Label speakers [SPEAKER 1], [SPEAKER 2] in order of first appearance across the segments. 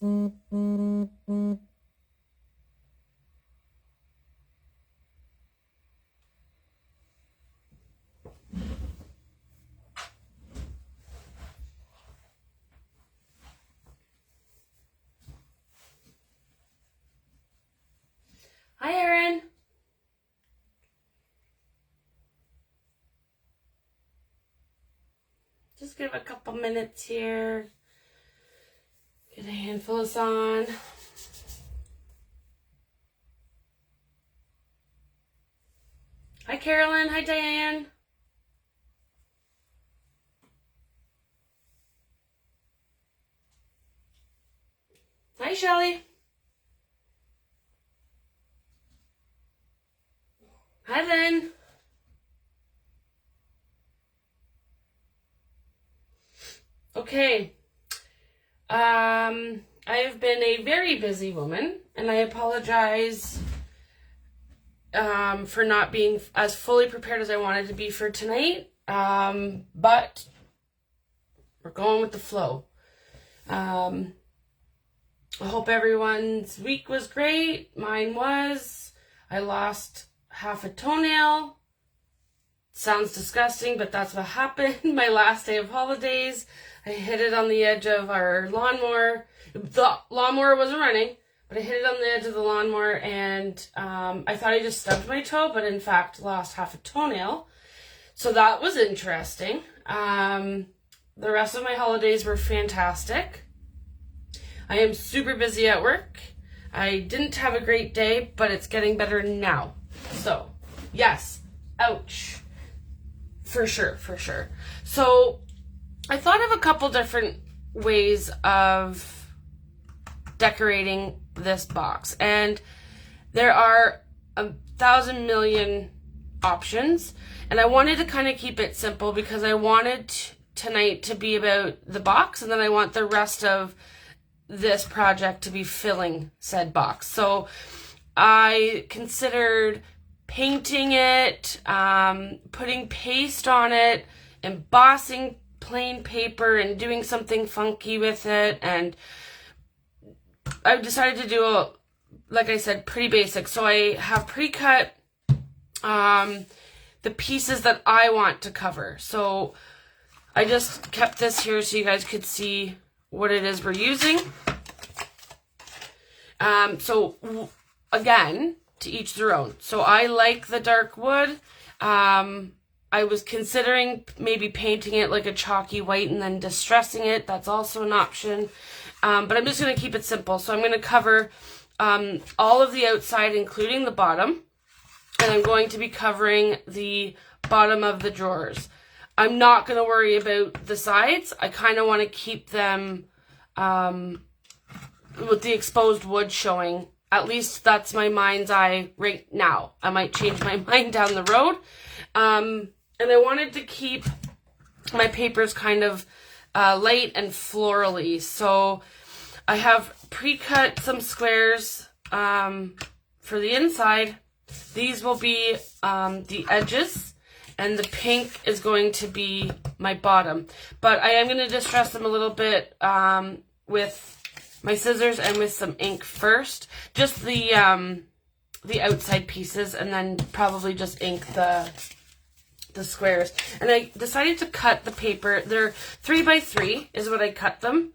[SPEAKER 1] Hi, Erin. Just give a couple minutes here. Get a handful of on. Hi, Carolyn. Hi, Diane. Hi, Shelly. Hi, Lynn. Okay. I have been a very busy woman, and I apologize for not being as fully prepared as I wanted to be for tonight. But we're going with the flow. I hope everyone's week was great. Mine was. I lost half a toenail. Sounds disgusting, but that's what happened. My last day of holidays, I hit it on the edge of our lawnmower. The lawnmower wasn't running, but I hit it on the edge of the lawnmower, and I thought I just stubbed my toe, but in fact lost half a toenail. So that was interesting. The rest of my holidays were fantastic. I am super busy at work. I didn't have a great day, but it's getting better now. So, yes, ouch. For sure. So, I thought of a couple different ways of decorating this box. And there are 1,000 million options. And I wanted to kind of keep it simple because I wanted tonight to be about the box. And then I want the rest of this project to be filling said box. So I considered painting it, putting paste on it, embossing plain paper and doing something funky with it. And I decided to do, like I said, pretty basic. So I have pre-cut the pieces that I want to cover. So I just kept this here so you guys could see what it is we're using. So again, to each their own. So I like the dark wood. I was considering maybe painting it like a chalky white and then distressing it. That's also an option. But I'm just going to keep it simple. So I'm going to cover all of the outside, including the bottom. And I'm going to be covering the bottom of the drawers. I'm not going to worry about the sides. I kind of want to keep them with the exposed wood showing. At least that's my mind's eye right now. I might change my mind down the road. And I wanted to keep my papers kind of light and florally. So I have pre-cut some squares for the inside. These will be the edges, and the pink is going to be my bottom. But I am going to distress them a little bit with my scissors and with some ink first. Just the outside pieces, and then probably just ink the squares. And I decided to cut the paper. They're 3x3 is what I cut them.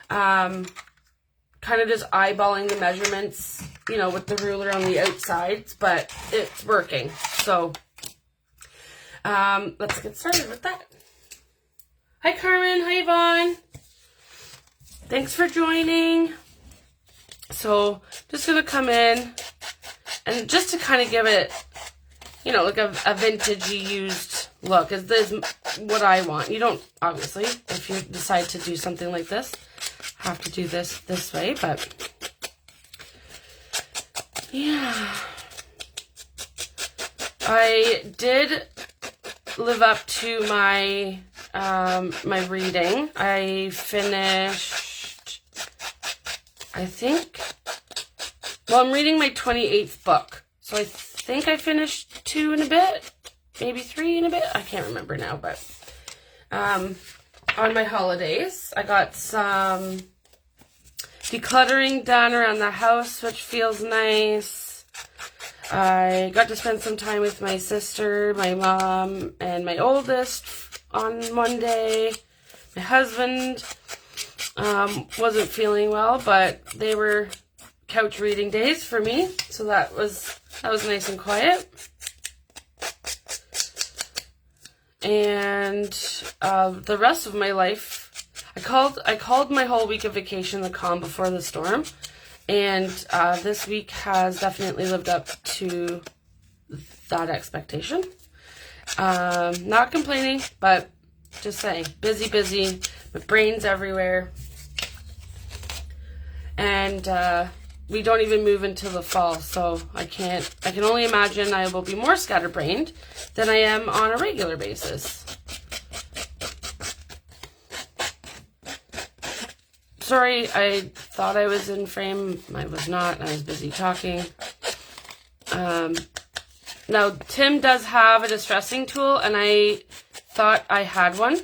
[SPEAKER 1] Kind of just eyeballing the measurements, you know, with the ruler on the outsides, but it's working. So let's get started with that. Hi, Carmen. Hi, Yvonne. Thanks for joining. So just going to come in and just to kind of give it, you know, like a vintagey used look. Is this what I want? You don't, obviously, if you decide to do something like this, have to do this way, but yeah. I did live up to my my reading. I finished, I think, well, I'm reading my 28th book, so I think I finished 2 and a bit, maybe 3 and a bit, I can't remember now, but on my holidays, I got some decluttering done around the house, which feels nice. I got to spend some time with my sister, my mom, and my oldest on Monday. My husband wasn't feeling well, but they were couch reading days for me, so that was nice and quiet. And the rest of my life, I called my whole week of vacation the calm before the storm, and this week has definitely lived up to that expectation. Not complaining, but just saying, busy, my brain's everywhere, and we don't even move until the fall, so I can only imagine I will be more scatterbrained than I am on a regular basis. Sorry, I thought I was in frame. I was not. I was busy talking. Now, Tim does have a distressing tool, and I thought I had one.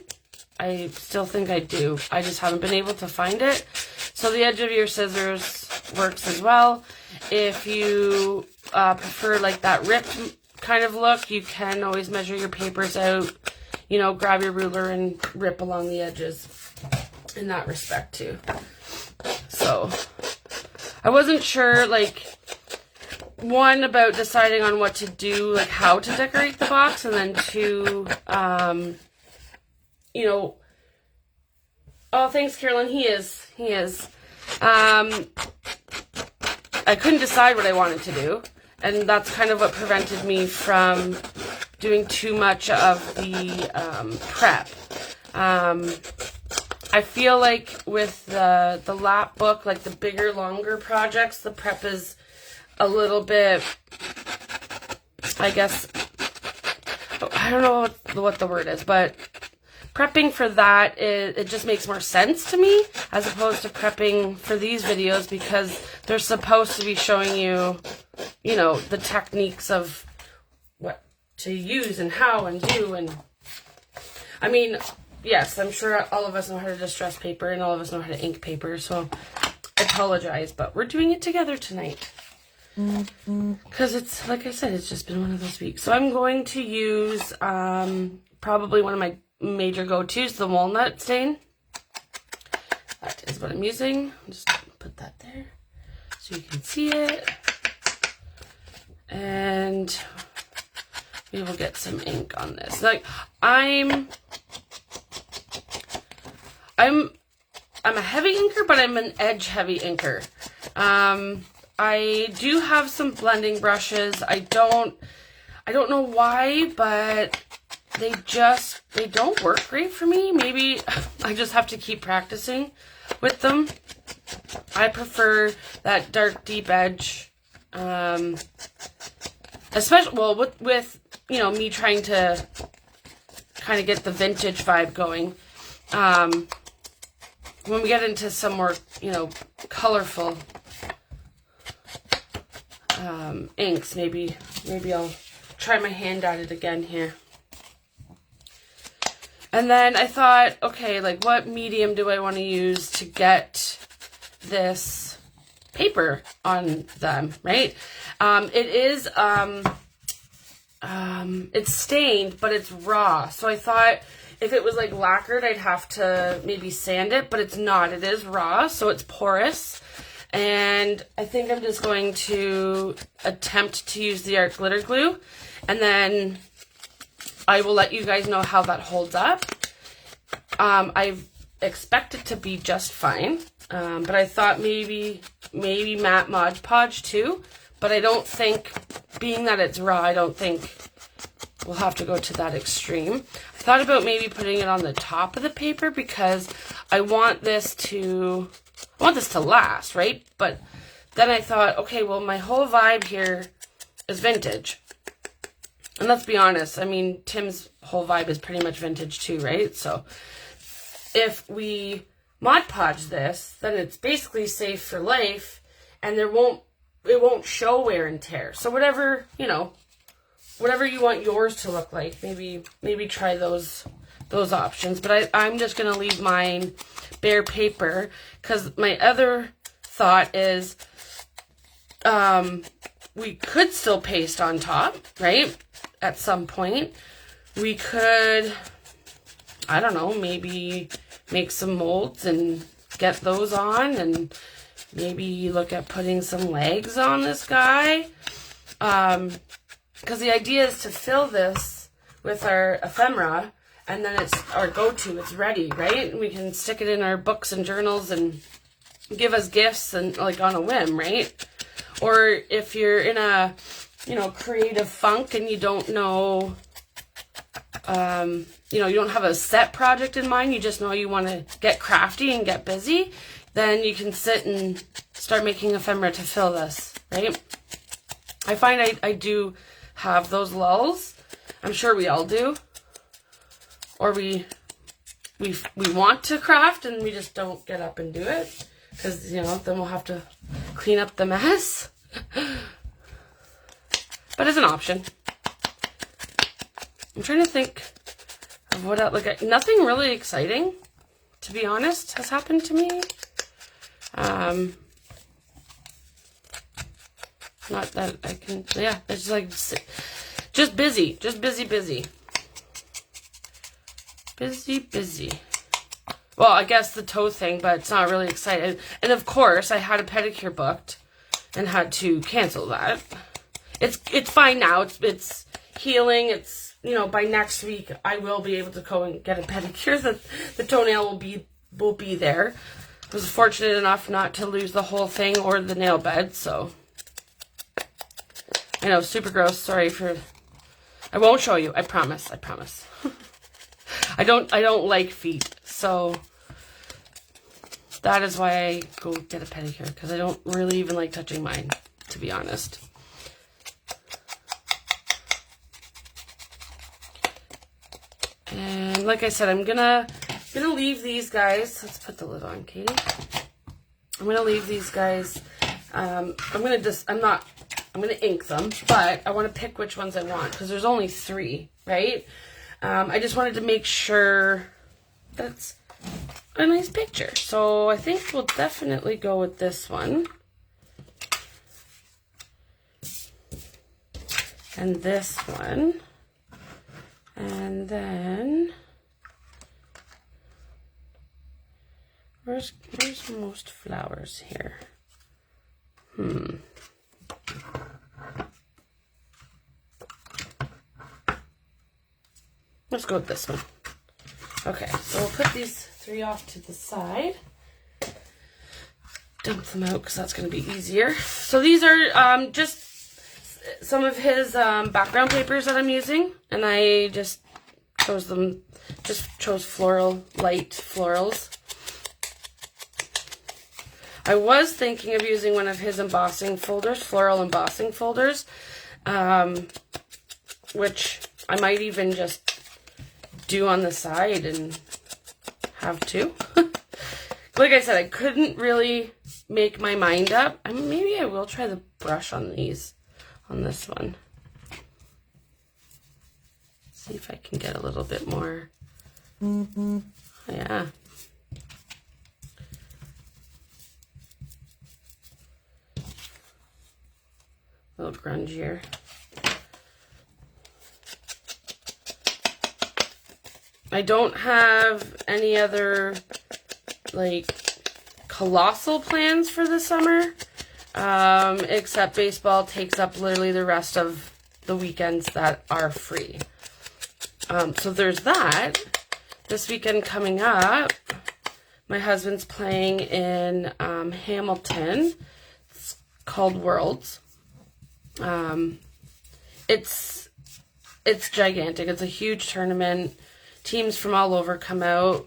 [SPEAKER 1] I still think I do. I just haven't been able to find it. So the edge of your scissors works as well. If you prefer like that ripped kind of look, you can always measure your papers out. You know, grab your ruler and rip along the edges in that respect too. So I wasn't sure, like, one, about deciding on what to do, like how to decorate the box, and then two, you know, oh, thanks, Carolyn. He is. I couldn't decide what I wanted to do, and that's kind of what prevented me from doing too much of the prep. I feel like with the lap book, like the bigger, longer projects, the prep is a little bit, I guess, I don't know what the word is, but prepping for that, it just makes more sense to me as opposed to prepping for these videos, because they're supposed to be showing you, you know, the techniques of what to use and how and do. And I mean, yes, I'm sure all of us know how to distress paper and all of us know how to ink paper, so I apologize, but we're doing it together tonight. Because it's, like I said, it's just been one of those weeks. So I'm going to use probably one of my major go-tos, the walnut stain. That is what I'm using. I'll just put that there so you can see it. And we will get some ink on this. Like, I'm a heavy inker, but I'm an edge heavy inker. I do have some blending brushes. I don't know why, but they don't work great for me. Maybe I just have to keep practicing with them. I prefer that dark, deep edge, especially, well, with you know, me trying to kind of get the vintage vibe going. When we get into some more, you know, colorful inks, maybe I'll try my hand at it again here. And then I thought, okay, like, what medium do I want to use to get this paper on them, right? It is, it's stained, but it's raw. So I thought if it was like lacquered, I'd have to maybe sand it, but it's not. It is raw, so it's porous. And I think I'm just going to attempt to use the art glitter glue, and then I will let you guys know how that holds up. I expect it to be just fine, but I thought maybe matte Mod Podge too, but I don't think, being that it's raw, I don't think we'll have to go to that extreme. I thought about maybe putting it on the top of the paper because I want this to last, right? But then I thought, okay, well, my whole vibe here is vintage. And let's be honest, I mean, Tim's whole vibe is pretty much vintage too, right? So if we Mod Podge this, then it's basically safe for life, and it won't show wear and tear. So whatever, you know, whatever you want yours to look like, maybe try those options. But I'm just going to leave mine bare paper, because my other thought is we could still paste on top, right? At some point. We could, I don't know, maybe make some molds and get those on, and maybe look at putting some legs on this guy. Because the idea is to fill this with our ephemera, and then it's our go-to, it's ready, right? And we can stick it in our books and journals and give us gifts and like on a whim, right? Or if you're in a, you know, creative funk and you don't know, you know, you don't have a set project in mind, you just know you want to get crafty and get busy, then you can sit and start making ephemera to fill this, right? I find I do have those lulls. I'm sure we all do. Or we want to craft and we just don't get up and do it. Because, you know, then we'll have to clean up the mess. But it's an option. I'm trying to think of what else. Like, nothing really exciting, to be honest, has happened to me. Not that I can, yeah, it's like, just busy. Just busy. Busy. Well, I guess the toe thing, but it's not really exciting. And of course, I had a pedicure booked and had to cancel that. It's fine now. It's healing. It's, you know, by next week I will be able to go and get a pedicure. The toenail will be there. I was fortunate enough not to lose the whole thing or the nail bed, so I know, super gross. Sorry for. I won't show you. I promise. I don't like feet, so that is why I go get a pedicure, because I don't really even like touching mine, to be honest. And like I said, I'm gonna leave these guys. Let's put the lid on, Katie. I'm gonna leave these guys. I'm gonna ink them, but I want to pick which ones I want, because there's only 3, right? I just wanted to make sure that's a nice picture. So I think we'll definitely go with this one. And this one. And then where's most flowers here? Let's go with this one. Okay, so we'll put these 3 off to the side. Dump them out because that's going to be easier. So these are just some of his background papers that I'm using. And I just chose light florals. I was thinking of using one of his embossing folders, floral embossing folders, which I might even just do on the side and have 2. Like I said, I couldn't really make my mind up. Maybe I will try the brush on this one. See if I can get a little bit more. Yeah. A little grungier. I don't have any other, like, colossal plans for the summer, except baseball takes up literally the rest of the weekends that are free. So there's that. This weekend coming up, my husband's playing in Hamilton. It's called Worlds. It's gigantic. It's a huge tournament. Teams from all over come out.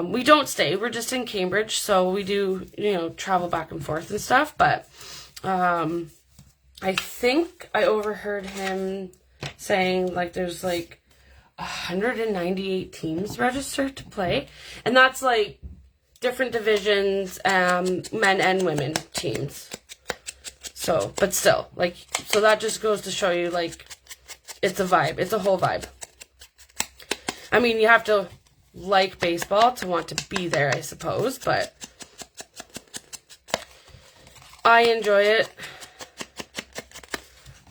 [SPEAKER 1] We don't stay. We're just in Cambridge, so we do, you know, travel back and forth and stuff. But I think I overheard him saying, like, there's like 198 teams registered to play, and that's like different divisions, men and women teams. So, but still, like, so that just goes to show you, like, it's a vibe. It's a whole vibe. I mean, you have to like baseball to want to be there, I suppose, but I enjoy it.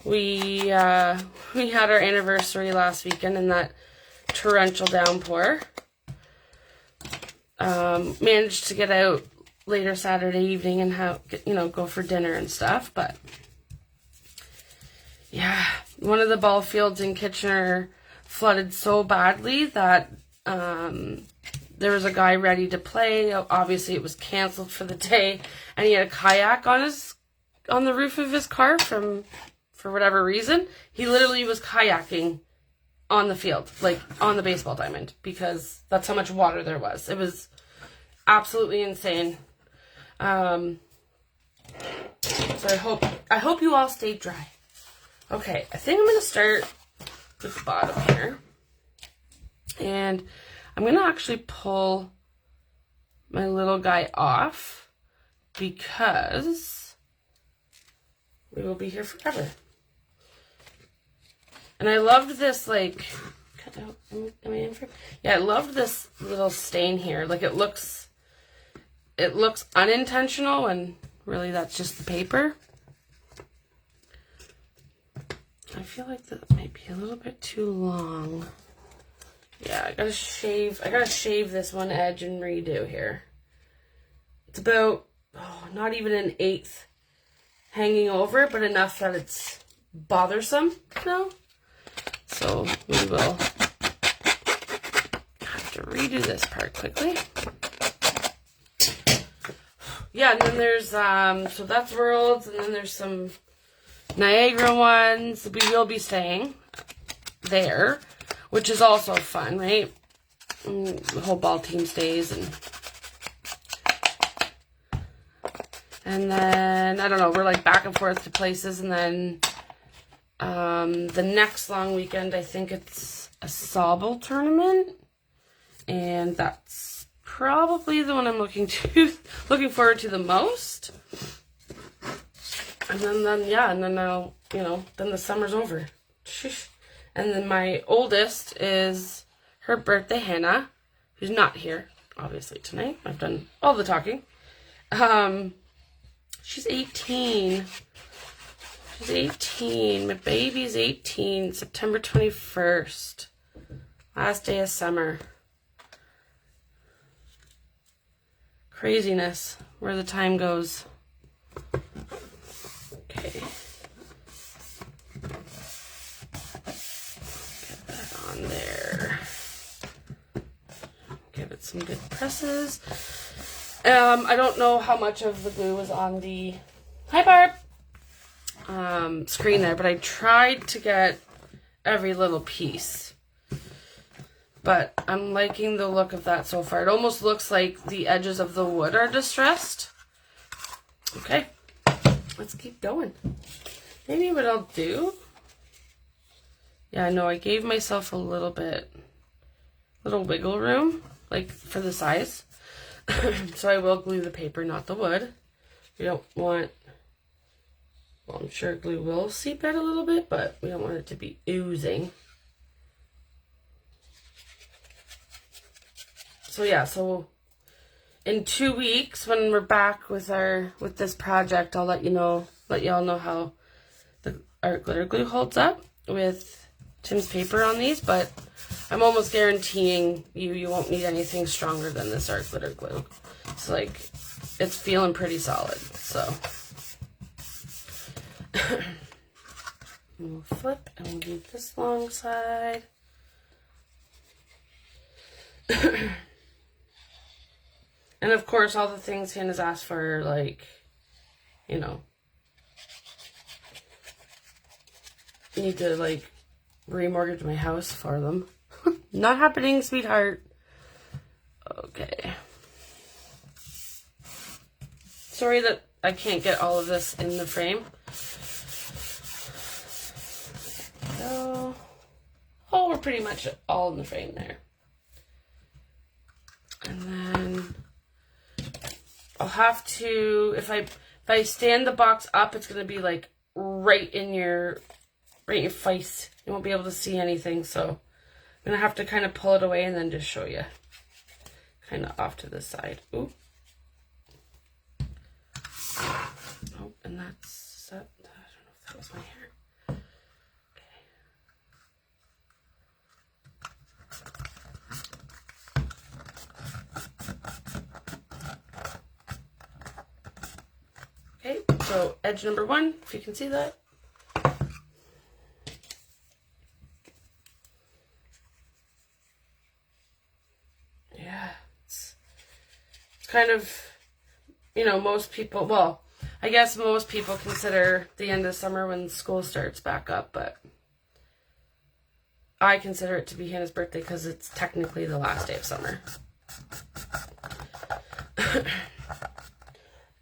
[SPEAKER 1] We had our anniversary last weekend in that torrential downpour. Managed to get out later Saturday evening and go for dinner and stuff, but yeah, one of the ball fields in Kitchener flooded so badly that there was a guy ready to play. Obviously it was canceled for the day, and he had a kayak on the roof of his car for whatever reason. He literally was kayaking on the field, like on the baseball diamond, because that's how much water there was. It was absolutely insane. So I hope you all stay dry. Okay, I think I'm going to start with the bottom here. And I'm going to actually pull my little guy off because we will be here forever. And I loved this, like, am I in for? Yeah, I loved this little stain here. Like, it looks unintentional, and really that's just the paper. I feel like that might be a little bit too long. Yeah, I gotta shave this one edge and redo here. It's about, not even an eighth hanging over, but enough that it's bothersome now. So we will have to redo this part quickly. Yeah, and then there's, so that's Worlds, and then there's some Niagara ones. We will be staying there, which is also fun, right? And the whole ball team stays, and then, I don't know, we're like back and forth to places, and then the next long weekend, I think it's a Sobble tournament, and that's probably the one I'm looking forward to the most. And then I'll, then the summer's over. And then my oldest is her birthday, Hannah, who's not here, obviously, tonight. I've done all the talking. She's 18. She's 18. My baby's 18. September 21st. Last day of summer. Craziness, where the time goes. Okay. Get that on there. Give it some good presses. I don't know how much of the glue was on the screen there, but I tried to get every little piece. But I'm liking the look of that so far. It almost looks like the edges of the wood are distressed. Okay, let's keep going. Maybe what I'll do... Yeah, no, I gave myself a little wiggle room, like for the size. So I will glue the paper, not the wood. We don't want... Well, I'm sure glue will seep out a little bit, but we don't want it to be oozing. So yeah, so in 2 weeks when we're back with this project, I'll let y'all know how our glitter glue holds up with Tim's paper on these, but I'm almost guaranteeing you won't need anything stronger than this art glitter glue. It's like, it's feeling pretty solid, so. We'll flip and we'll do this long side. And of course, all the things Hannah's asked for, like, need to, like, remortgage my house for them. Not happening, sweetheart. Okay. Sorry that I can't get all of this in the frame. So, we're pretty much all in the frame there. And then I'll have to, if I stand the box up, it's gonna be like right in your face. You won't be able to see anything, so I'm gonna have to kind of pull it away and then just show you, kind of off to the side. Ooh. that's, I don't know if that was my hair. Okay, so edge number 1, if you can see that. Yeah, it's kind of, you know, most people, well, I guess most people consider the end of summer when school starts back up, but I consider it to be Hannah's birthday because it's technically the last day of summer.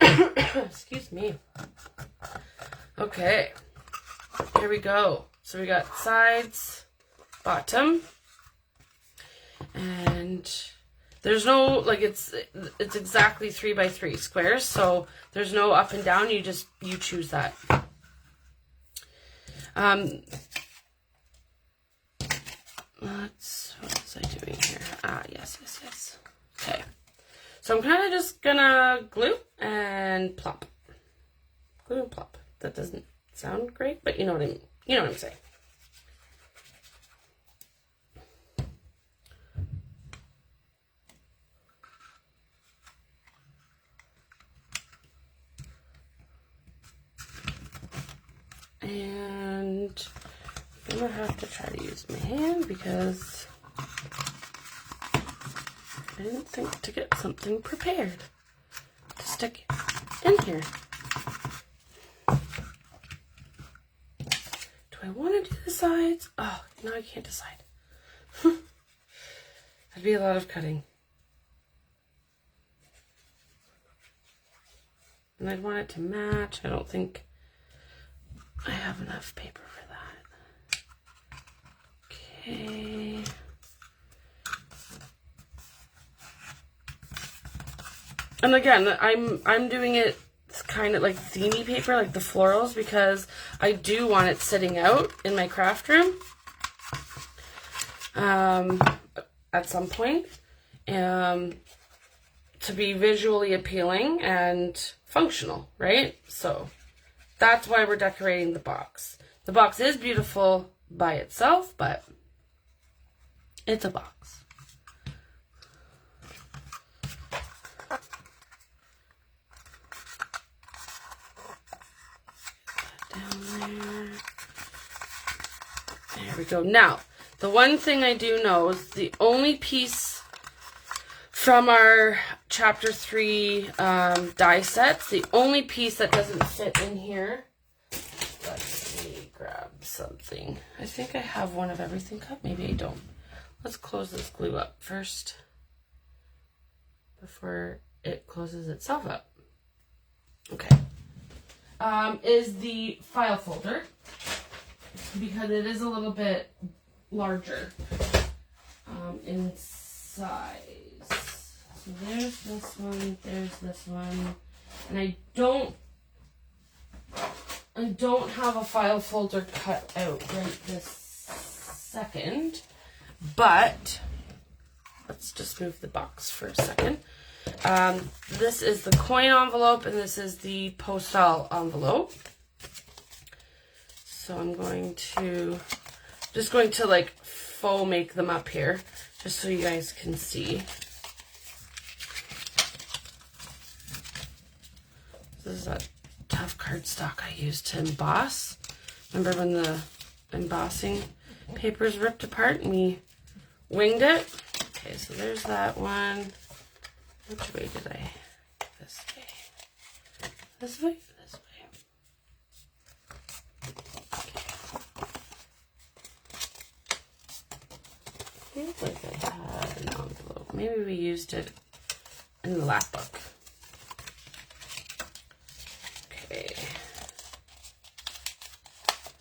[SPEAKER 1] Excuse me. Okay, here we go. So we got sides, bottom, and there's no, like, it's exactly 3 by 3 squares, so there's no up and down. You choose that. What was I doing here? Yes. Okay. So I'm kind of just gonna glue and plop. Glue and plop. That doesn't sound great, but you know what I mean. You know what I'm saying. And I'm gonna have to try to use my hand because I didn't think to get something prepared to stick in here. Do I want to do the sides? Oh, no, I can't decide. That'd be a lot of cutting. And I'd want it to match. I don't think I have enough paper for that. Okay. And again, I'm doing it kind of like themey paper, like the florals, because I do want it sitting out in my craft room at some point to be visually appealing and functional, right? So that's why we're decorating the box. The box is beautiful by itself, but it's a box. There we go. Now, the one thing I do know is the only piece from our chapter 3 die sets, the only piece that doesn't fit in here, let me grab something. I think I have one of everything cut. Maybe I don't. Let's close this glue up first before it closes itself up. Okay. Is the file folder, because it is a little bit larger in size. So there's this one, there's this one, and I don't have a file folder cut out right this second, but let's just move the box for a second. This is the coin envelope, and this is the postal envelope. So I'm just going to like faux make them up here, just so you guys can see. This is that tough cardstock I used to emboss. Remember when the embossing papers ripped apart and we winged it? Okay, so there's that one. Which way did I? This way. This way? This way. Okay. Feels like I had an envelope. Maybe we used it in the lap book. Okay.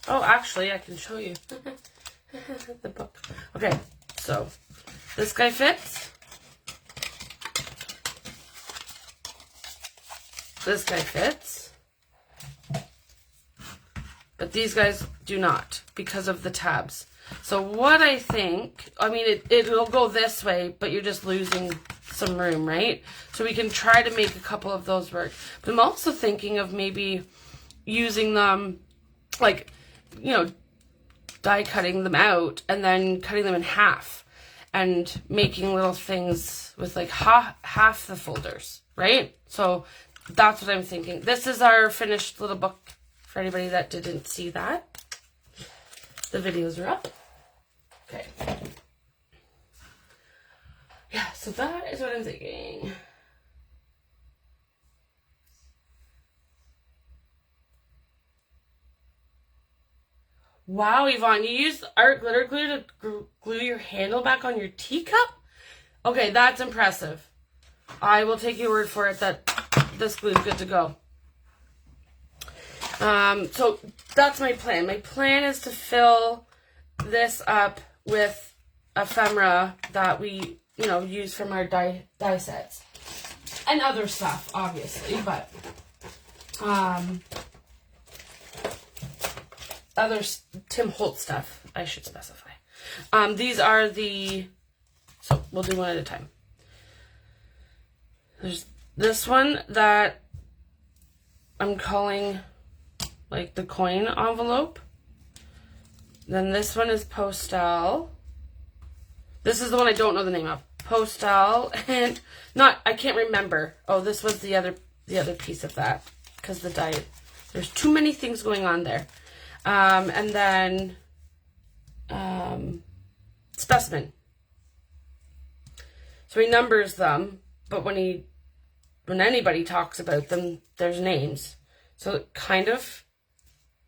[SPEAKER 1] Oh, actually, I can show you the book. Okay, so this guy fits. This guy fits, but these guys do not because of the tabs. So what I think, I mean, it'll go this way, but you're just losing some room, right? So we can try to make a couple of those work. But I'm also thinking of maybe using them, like, you know, die cutting them out and then cutting them in half and making little things with like half the folders, right? So that's what I'm thinking. This is our finished little book for anybody that didn't see that. The videos are up. Okay. Yeah, so that is what I'm thinking. Wow, Yvonne, you used art glitter glue to glue your handle back on your teacup? Okay, that's impressive. I will take your word for it that this glue is good to go. So that's my plan. My plan is to fill this up with ephemera that we, you know, use from our die sets. And other stuff, obviously, but other Tim Holtz stuff, I should specify. These are so we'll do one at a time. There's this one that I'm calling like the coin envelope. Then this one is Postal. This is the one I don't know the name of. Postal, and I can't remember. Oh, this was the other piece of that, because the die, there's too many things going on there. And then Specimen. So he numbers them, but when anybody talks about them, there's names. So it kind of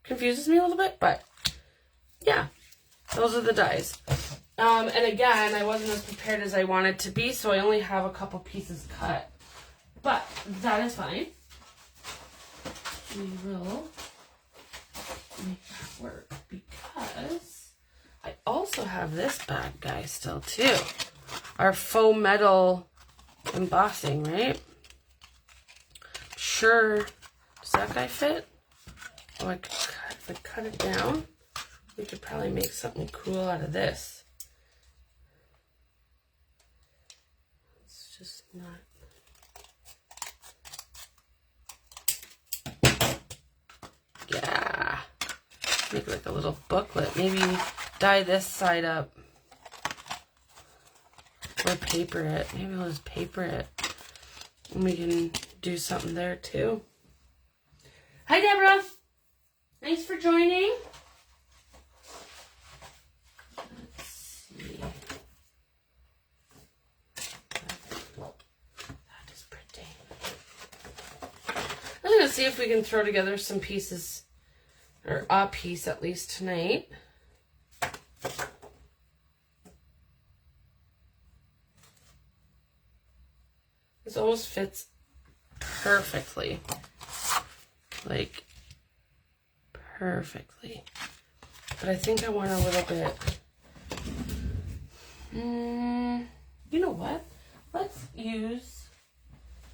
[SPEAKER 1] confuses me a little bit, but yeah, those are the dies. And again, I wasn't as prepared as I wanted to be, so I only have a couple pieces cut. But that is fine. We will make that work because I also have this bad guy still too. Our faux metal embossing, right? Sure. Does that guy fit? Oh, if I cut it down, we could probably make something cool out of this. It's just not. Yeah. Make like a little booklet. Maybe dye this side up. Or paper it. Maybe we'll just paper it. And we can do something there too. Hi, Deborah. Thanks for joining. Let's see. That is pretty. I'm going to see if we can throw together some pieces, or a piece at least tonight. This almost fits perfectly. Like, perfectly. But I think I want a little bit. You know what? Let's use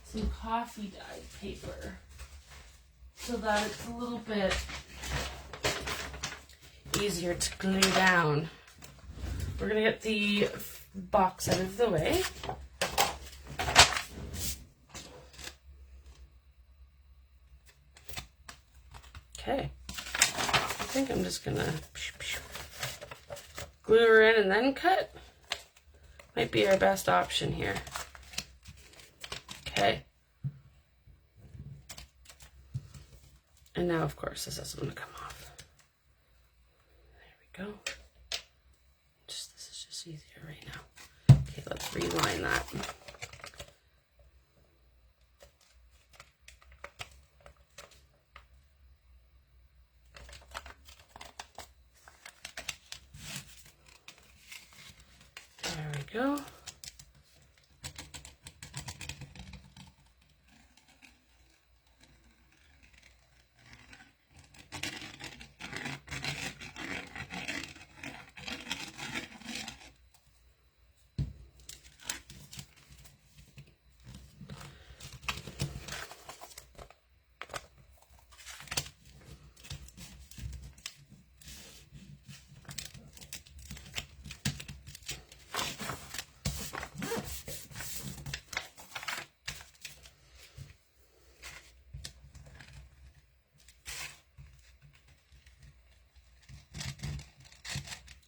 [SPEAKER 1] some coffee dyed paper so that it's a little bit easier to glue down. We're going to get the box out of the way. Okay, I think I'm just gonna glue her in and then cut. Might be our best option here. Okay. And now, of course, this is going to come off. There we go. This is just easier right now. Okay, let's reline that. Go.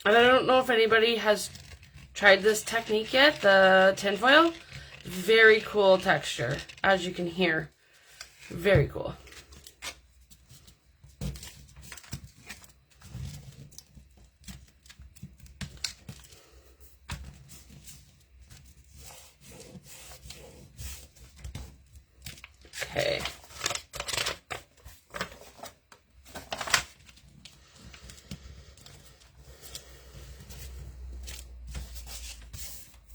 [SPEAKER 1] And I don't know if anybody has tried this technique yet, the tinfoil. Very cool texture, as you can hear. Very cool. Okay.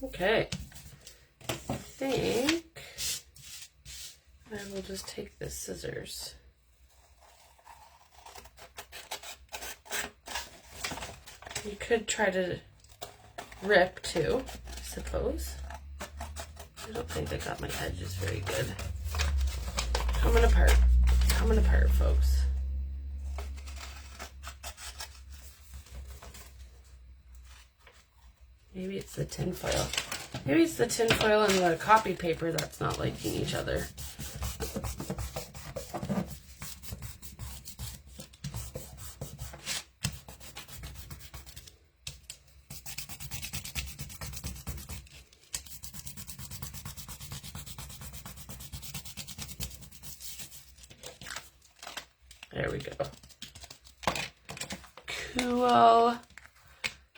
[SPEAKER 1] Okay. I think I will just take the scissors. You could try to rip too, I suppose. I don't think I got my edges very good. Coming apart. Coming apart, folks. Maybe it's the tin foil. Maybe it's the tin foil and the copy paper that's not liking each other. There we go. Cool.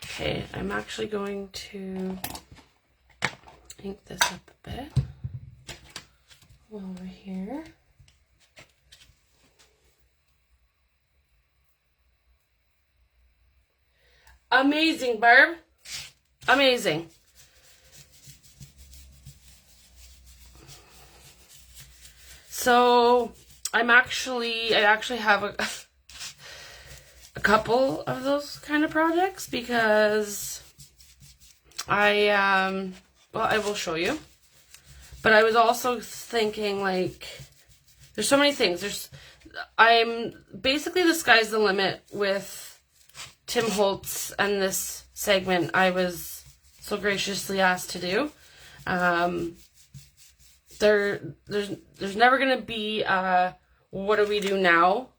[SPEAKER 1] Okay, I'm actually going to ink this up a bit over here. Amazing, Barb. Amazing. So I actually have a couple of those kind of projects because I will show you. But I was also thinking, like, there's so many things. I'm basically, the sky's the limit with Tim Holtz and this segment I was so graciously asked to do. There's never gonna be what do we do now,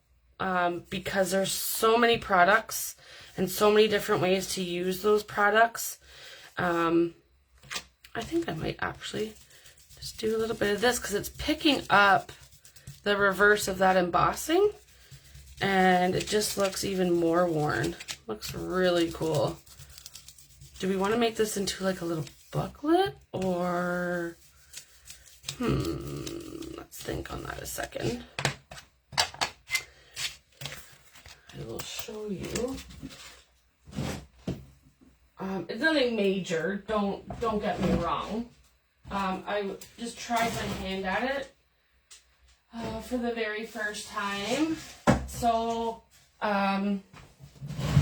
[SPEAKER 1] because there's so many products and so many different ways to use those products. I think I might actually just do a little bit of this because it's picking up the reverse of that embossing and it just looks even more worn. Looks really cool. Do we want to make this into like a little booklet or let's think on that a second. I will show you. It's nothing major, don't get me wrong. I just tried my hand at it for the very first time. So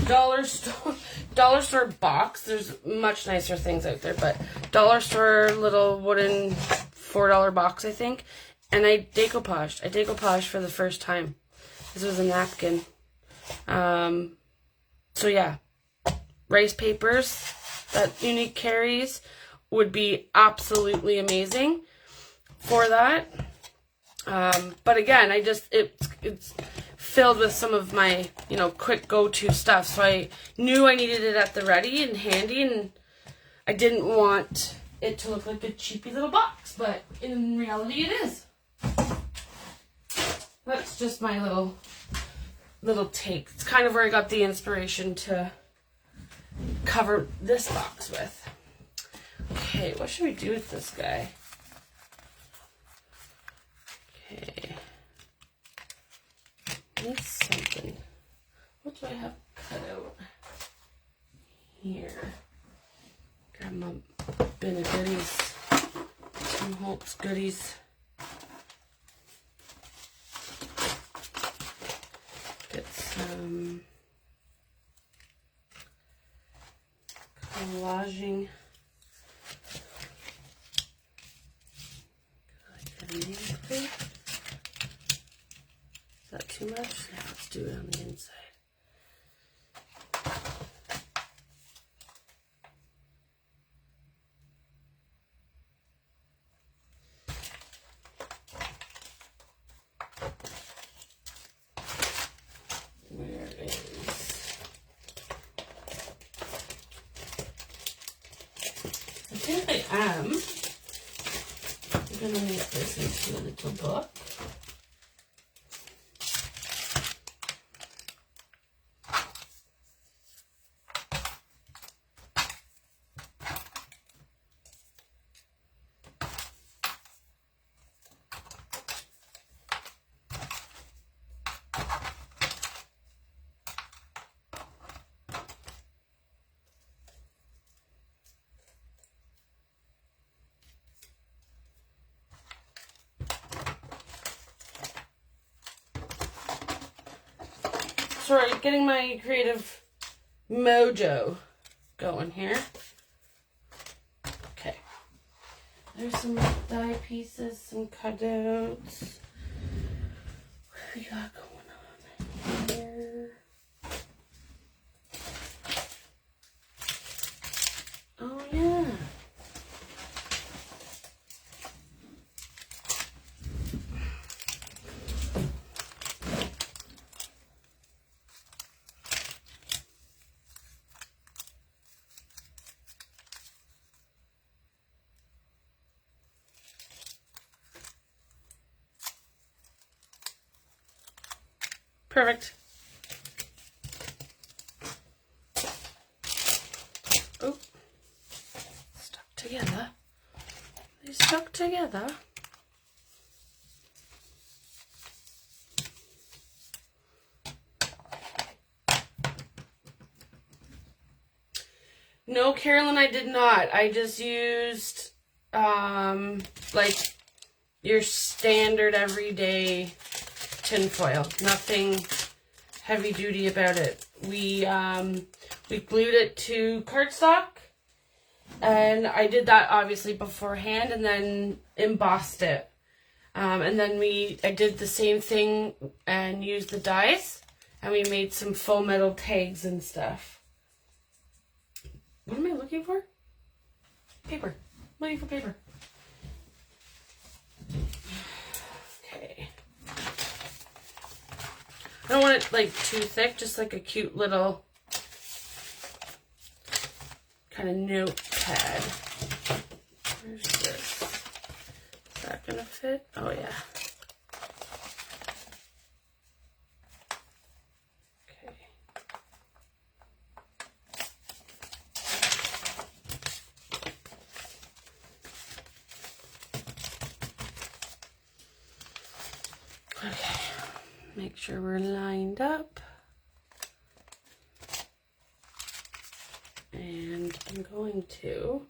[SPEAKER 1] dollar store box, there's much nicer things out there, but dollar store little wooden $4 box, I think. And I decoupaged for the first time. This was a napkin. So yeah, rice papers that Unique carries would be absolutely amazing for that. But again, it's filled with some of my, quick go-to stuff. So I knew I needed it at the ready and handy, and I didn't want it to look like a cheapy little box, but in reality it is. That's just my little take. It's kind of where I got the inspiration to cover this box with. Okay, what should we do with this guy? Okay. Need something. What do I have cut out here? Grab my bin of goodies. Some Holtz goodies. Get some collaging. Is that too much? Yeah, let's do it on the inside. Where is I'm gonna make this into a little book. Sorry, getting my creative mojo going here. Okay. There's some die pieces, some cutouts. What do we got going on here? Oh, yeah. Perfect. Oh, stuck together. They stuck together. No, Carolyn, I did not. I just used like your standard everyday tinfoil. Nothing heavy duty about it. We glued it to cardstock, and I did that obviously beforehand, and then embossed it. And then I did the same thing and used the dies, and we made some faux metal tags and stuff. What am I looking for? Paper. I'm looking for paper. Okay. I don't want it like too thick, just like a cute little kind of notepad. Where's this? Is that gonna fit? Oh yeah. Okay. Okay. Make sure we're lined up. And I'm going to,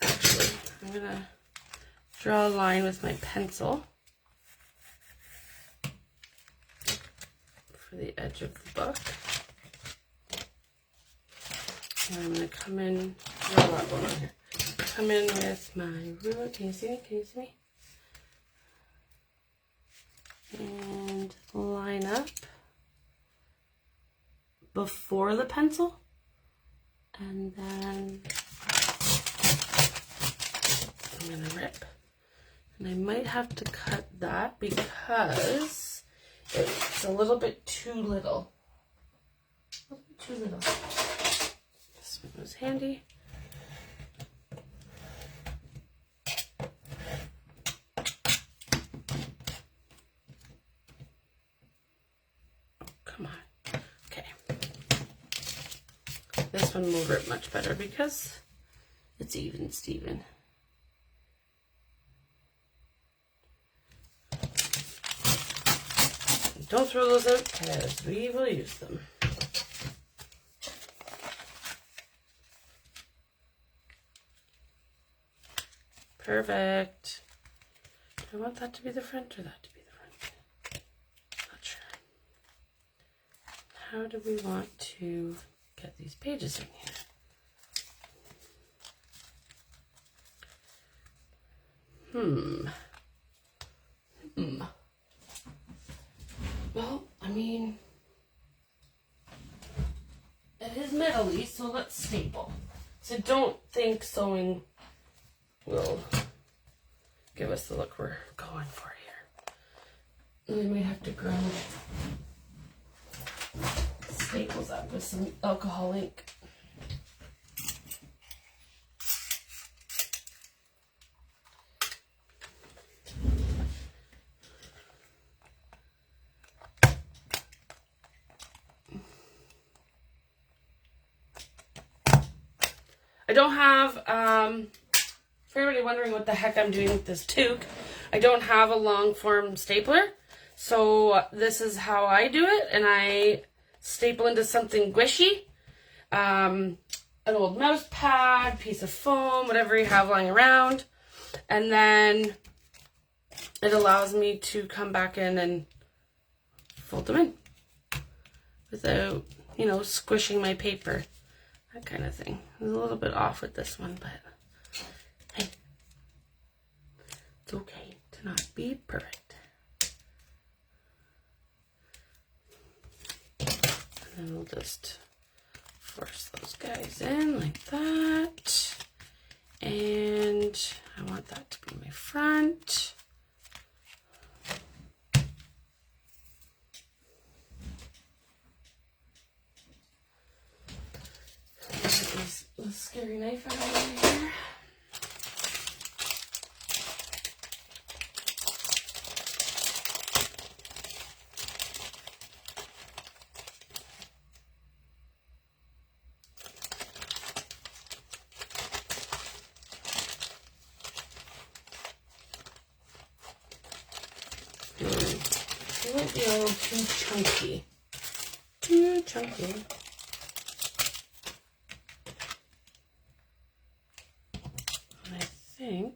[SPEAKER 1] actually, I'm going to draw a line with my pencil for the edge of the book. And I'm going to come in, come in with my ruler. Can you see me? Can you see me? And line up before the pencil, and then I'm gonna rip, and I might have to cut that because it's a little bit too little. Too little. This one was handy. This one will rip much better because it's even Steven. Don't throw those out because we will use them. Perfect. Do I want that to be the front or that to be the front? Not sure. How do we want to get these pages in here? Well, I mean, it is metal-y, so let's staple. So don't think sewing will give us the look we're going for here. And we might have to grow staples up with some alcohol ink. don't have, for everybody wondering what the heck I'm doing with this toque, I don't have a long form stapler. So this is how I do it, and I staple into something squishy. An old mouse pad, piece of foam, whatever you have lying around. And then it allows me to come back in and fold them in without, you know, squishing my paper. That kind of thing. I was a little bit off with this one, but hey, it's okay to not be perfect. And then we'll just force those guys in like that. And I want that to be my front. This little scary knife out of here. It might be a little too chunky. Too chunky. I think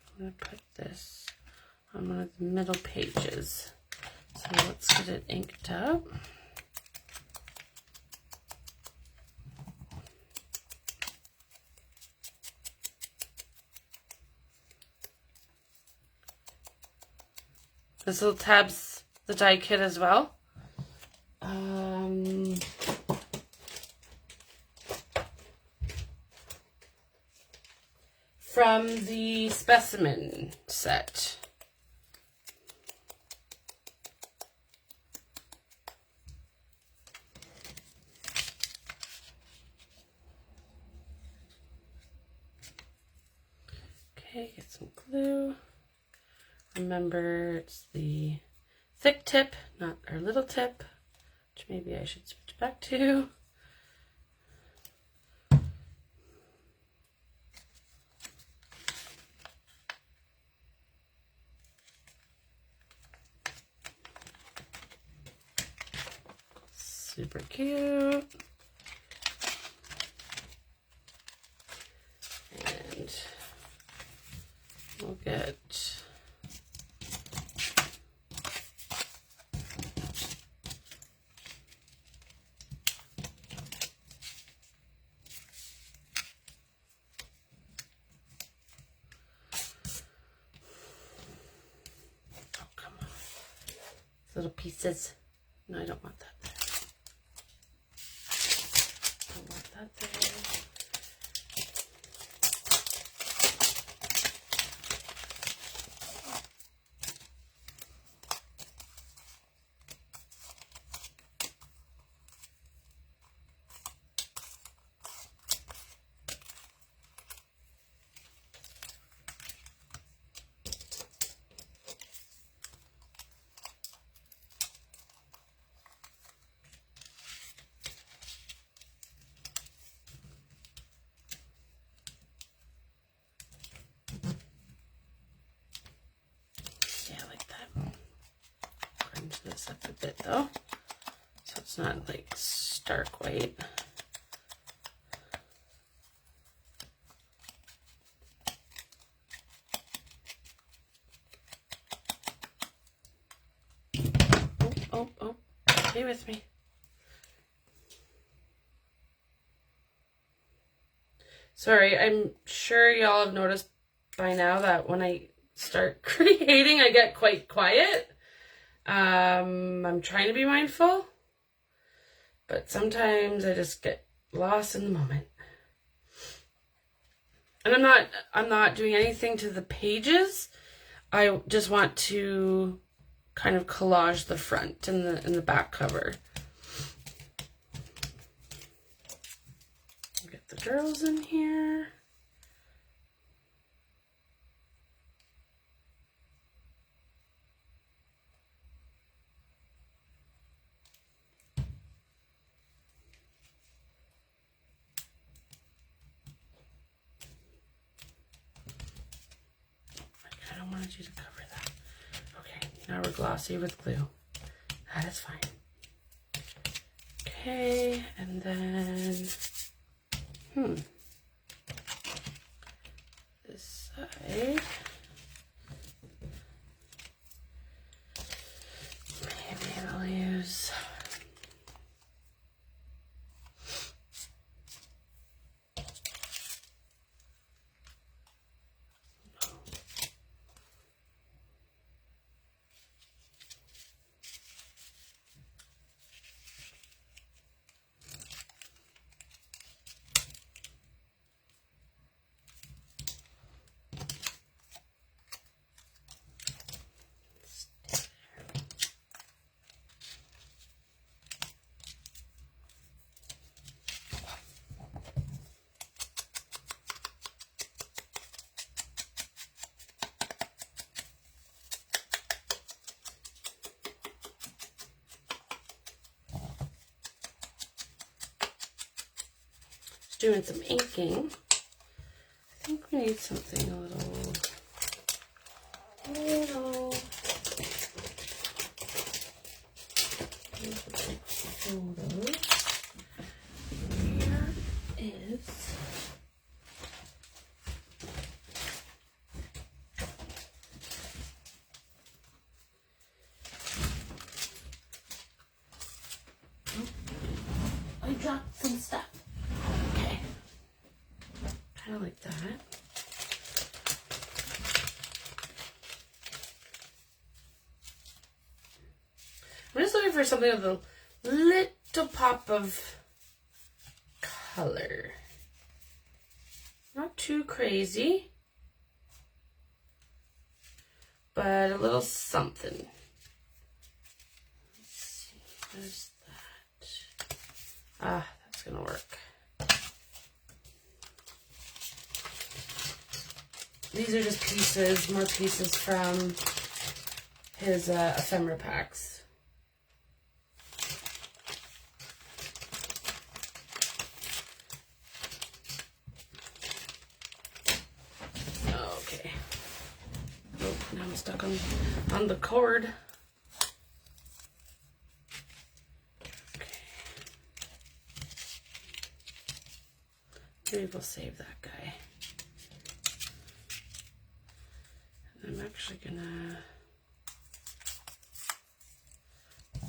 [SPEAKER 1] I'm going to put this on one of the middle pages. So let's get it inked up. This little tab's the die kit as well. From the specimen set. Okay, get some glue. Remember, it's the thick tip, not our little tip, which maybe I should switch back to. Super cute. And we'll get little pieces. No, I don't want that there. Don't want that there. This up a bit though, so it's not like stark white. Oh, stay with me. Sorry, I'm sure y'all have noticed by now that when I start creating, I get quite quiet. I'm trying to be mindful, but sometimes I just get lost in the moment. And I'm not doing anything to the pages. I just want to kind of collage the front and the back cover. Get the girls in here. wanted you to cover that. Okay, now we're glossy with glue. That is fine. Okay, and then, this side. Maybe I'll use doing some inking. I think we need something a little photos. Where is I dropped some stuff. Okay. Kind of like that. I'm just looking for something with a little pop of color. Not too crazy, but a little something. Let's see, there's that. Ah, that's gonna work. These are just pieces, more pieces from his ephemera packs. Okay. Oh, now I'm stuck on the cord. Okay. Maybe we'll save that guy. I'm actually gonna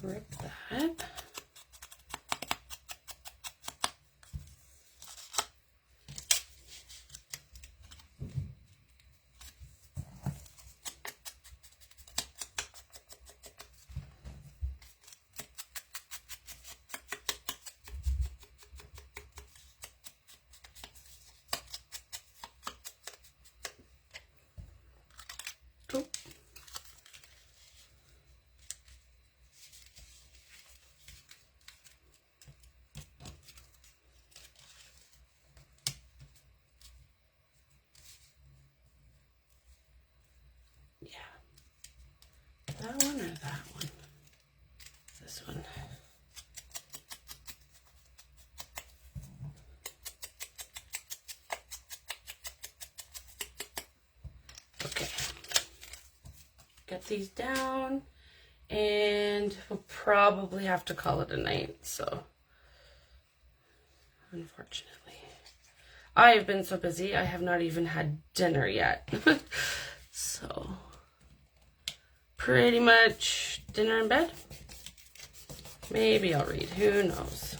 [SPEAKER 1] rip that. Oh. Yeah. That one or that one? This one. Okay. Get these down, and we'll probably have to call it a night, so unfortunately. I have been so busy, I have not even had dinner yet. So, pretty much dinner in bed. Maybe I'll read, who knows.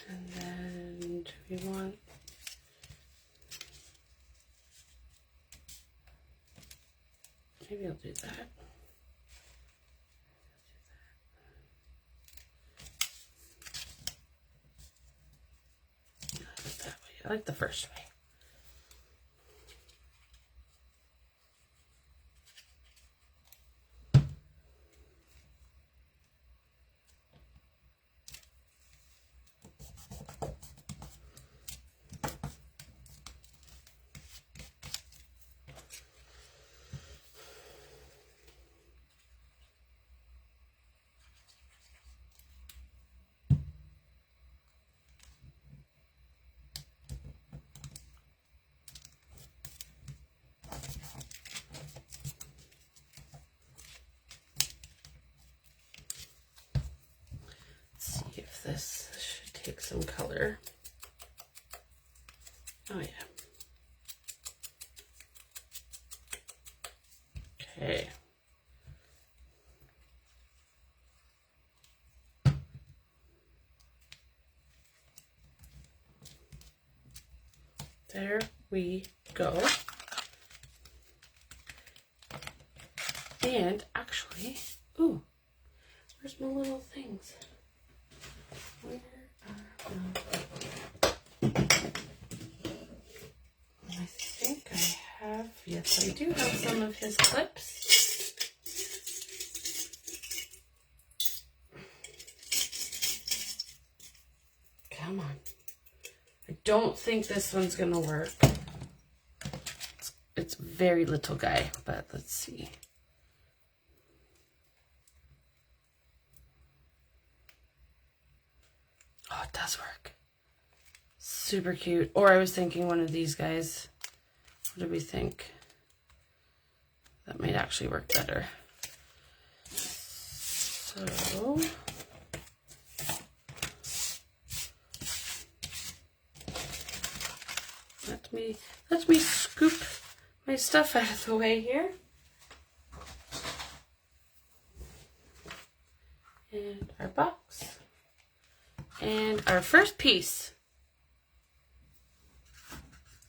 [SPEAKER 1] And then do we want... Maybe I'll do that. That way. I like the first way. some color. Oh yeah. Okay. There we go. And actually, ooh, where's my little things? Where are I think I have, yes, I do have some of his clips. Come on. I don't think this one's gonna work. It's very little guy, but let's see. Oh, it does work. Super cute. Or I was thinking one of these guys. What do we think? That might actually work better. So let me scoop my stuff out of the way here. And our box. And our first piece.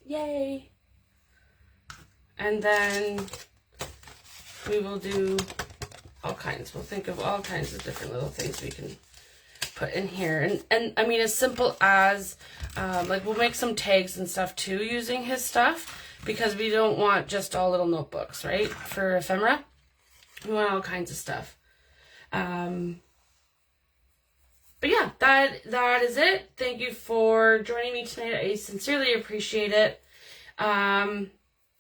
[SPEAKER 1] Yay! And then we will do all kinds. We'll think of all kinds of different little things we can put in here. And I mean, as simple as, like we'll make some tags and stuff too using his stuff, because we don't want just all little notebooks, right? For ephemera. We want all kinds of stuff. But yeah, that is it. Thank you for joining me tonight. I sincerely appreciate it.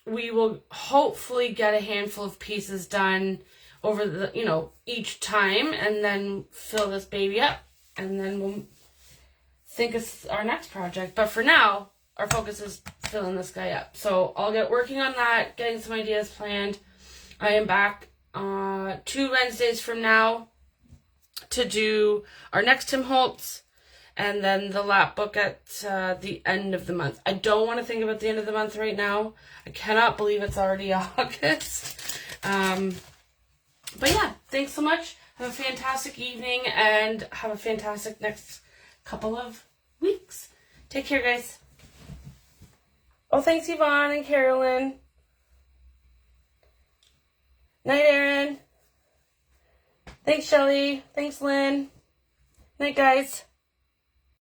[SPEAKER 1] We will hopefully get a handful of pieces done over the, each time, and then fill this baby up, and then we'll think of our next project. But for now, our focus is filling this guy up. So I'll get working on that, getting some ideas planned. I am back 2 Wednesdays from now to do our next Tim Holtz, and then the lap book at the end of the month. I don't want to think about the end of the month right now. I cannot believe it's already August. But yeah, thanks so much. Have a fantastic evening, and have a fantastic next couple of weeks. Take care, guys. Oh, thanks, Yvonne and Carolyn. Night, Erin. Thanks, Shelly. Thanks, Lynn. Night, guys.